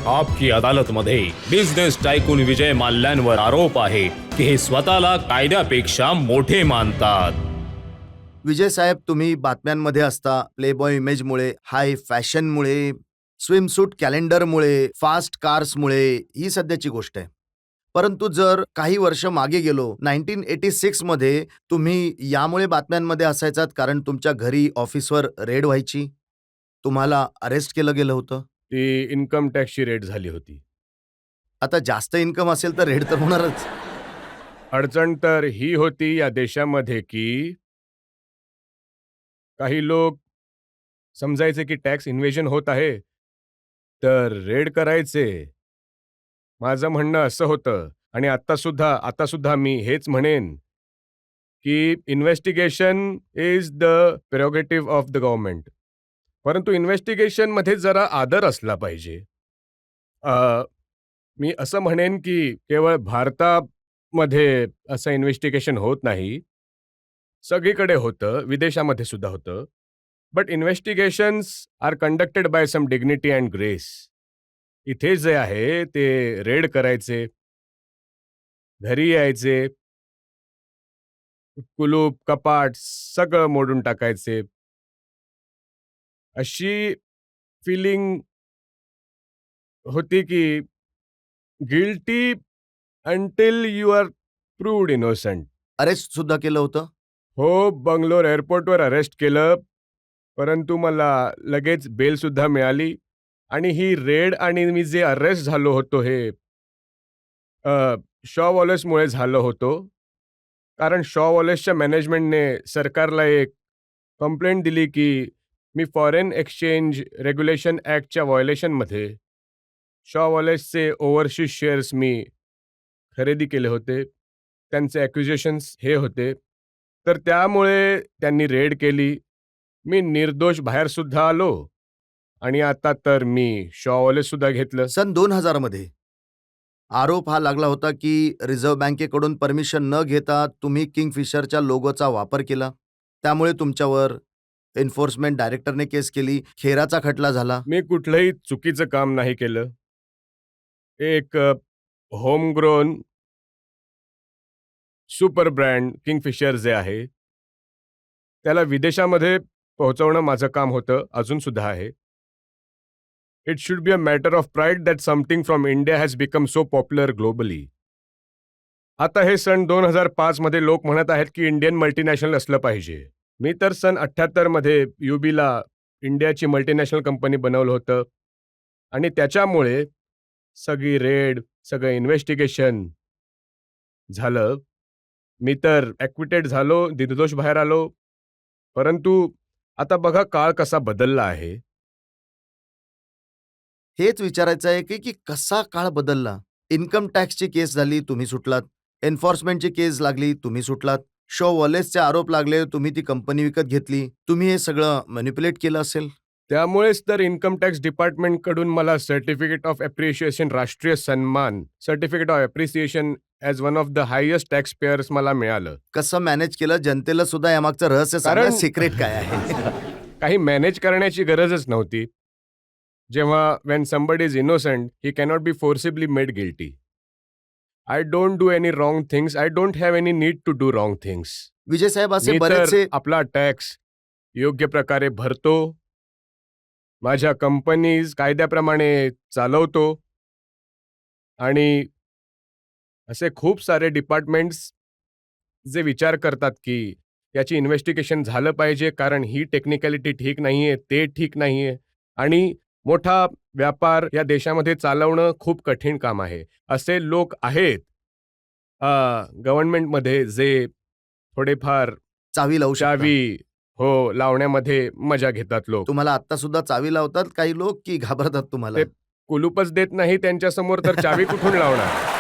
आपकी अदालतमध्ये business tycoon विजय माल्ल्यांवर आरोप आहे की हे स्वतःला कायद्यापेक्षा मोठे मानतात. विजय साहेब, तुम्ही बातम्यांमध्ये असता. प्लेबॉय इमेजमुळे, हाय फॅशनमुळे, स्विमसूट कॅलेंडरमुळे, फास्ट कार्समुळे ही सध्याची गोष्ट आहे. परंतु जर काही वर्ष मागे गेलो, 1986 मध्ये तुम्ही यामुळे बातम्यांमध्ये असायचात कारण तुमच्या घरी ऑफिसवर रेड व्हायची, तुम्हाला अरेस्ट केलं गेलं होतं. ती इन्कम टॅक्सची रेट झाली होती. आता जास्त इन्कम असेल तर रेड तर होणारच. अडचण तर ही होती या देशामध्ये की काही लोक समजायचे की टॅक्स इन्व्हेजन होत आहे, तर रेड करायचे. माझं म्हणणं असं होतं आणि आता सुद्धा मी हेच म्हणेन की investigation is the prerogative of the government. परंतु इन्व्हेस्टिगेशनमध्ये जरा आदर असला पाहिजे. मी असं म्हणेन की केवळ भारतामध्ये असं इन्व्हेस्टिगेशन होत नाही, सगळीकडे होतं, विदेशामध्ये सुद्धा होतं. But investigations are conducted by some dignity and grace. इथे जे आहे ते रेड करायचे, घरी यायचे, कुलूप, कपाट सगळं मोडून टाकायचे. अशी फीलिंग होती की guilty until you are proved innocent. Arrest सुद्धा केलं होतं. हो, बंगलोर एअरपोर्टवर अरेस्ट केलं, परंतु मला लगेच बेलसुद्धा मिळाली आणि ही रेड आणि मी जे अरेस्ट झालो होतो हे शॉ वॉलेसमुळे झालं होतो. कारण शॉ वॉलेसच्या मॅनेजमेंटने सरकारला एक कंप्लेंट दिली की मी फॉरेन एक्सचेंज रेग्युलेशन ॲक्टच्या व्हायोलेशनमध्ये शॉ वॉलेसचे ओव्हरसीज शेअर्स मी खरेदी केले होते. त्यांचे ॲक्युजेशन्स हे होते. तर त्यामुळे त्यांनी रेड केली. मी निर्दोष बाहेरसुद्धा आलो आणि आता तर मी शॉ वॉलेससुद्धा घेतलं. सन 2000 मध्ये आरोप हा लागला होता की रिझर्व्ह बँकेकडून परमिशन न घेता तुम्ही किंगफिशरच्या लोगोचा वापर केला. त्यामुळे तुमच्यावर एन्फोर्समेंट डायरेक्टरने केस केली. खेराचा खटला झाला. मी कुठलंही चुकीचं काम नाही केलं. एक होमग्रोन सुपर ब्रँड किंगफिशर जे आहे, त्याला विदेशामध्ये पोहोचवणं माझं काम होतं, अजूनसुद्धा आहे. It should be a matter of pride that something from India has become so popular globally. आता हे सन 2005 मध्ये लोक म्हणत आहेत की इंडियन मल्टीनॅशनल असलं पाहिजे. मी तर सन 78 मध्ये युबीला इंडियाची मल्टीनॅशनल कंपनी बनवलं होतं आणि त्याच्यामुळे सगळी रेड, सगळं इन्व्हेस्टिगेशन झालं. मी तर ॲक्विटेड झालो, निर्दोष बाहेर आलो. परंतु आता बघा काळ कसा बदलला आहे. हेच विचारायचं आहे की की कसा काळ बदलला. इन्कम टॅक्सची केस झाली, तुम्ही सुटलात. एन्फोर्समेंटची केस लागली, तुम्ही सुटलात. शॉ वॉलेसचे आरोप लागले, तुम्ही ती कंपनी विकत घेतली. तुम्ही हे सगळं मॅनिप्युलेट केलं असेल. त्यामुळेच तर इन्कम टॅक्स डिपार्टमेंटकडून मला सर्टिफिकेट ऑफ ॲप्रिशिएशन, राष्ट्रीय सन्मान, certificate of appreciation as one of the highest tax pairs मला मिळालं. कसं मॅनेज केलं, जनतेला सुद्धा यामागचं रहस्य सांगा, कारण- सिक्रेट काय आहे. काही मॅनेज करण्याची गरजच नव्हती. जेव्हा when somebody is innocent, he cannot be forcibly made guilty. I don't do any wrong things. I don't have any need to do wrong things. विजय साहेब, असे मी तर बरेचसे आपला टॅक्स योग्य प्रकारे भरतो. माझ्या कंपनीज कायद्याप्रमाणे चालवतो आणि असे खूप सारे डिपार्टमेंट्स जे विचार करतात की याची इन्व्हेस्टिगेशन झालं पाहिजे कारण ही टेक्निकॅलिटी ठीक नाहीये, ते ठीक नाहीये आणि मोठा व्यापार या देशामध्ये चालवणं खूप कठीण काम आहे. असे लोक आहेत गव्हर्नमेंटमध्ये जे थोडेफार चावी लावू शकता. चावी लावण्यामध्ये मजा घेतात लोक. तुम्हाला आता सुद्धा चावी लावतात काही लोक की घाबरतात तुम्हाला. ते कुलूपच देत नाही त्यांच्यासमोर तर चावी कुठून लावणार.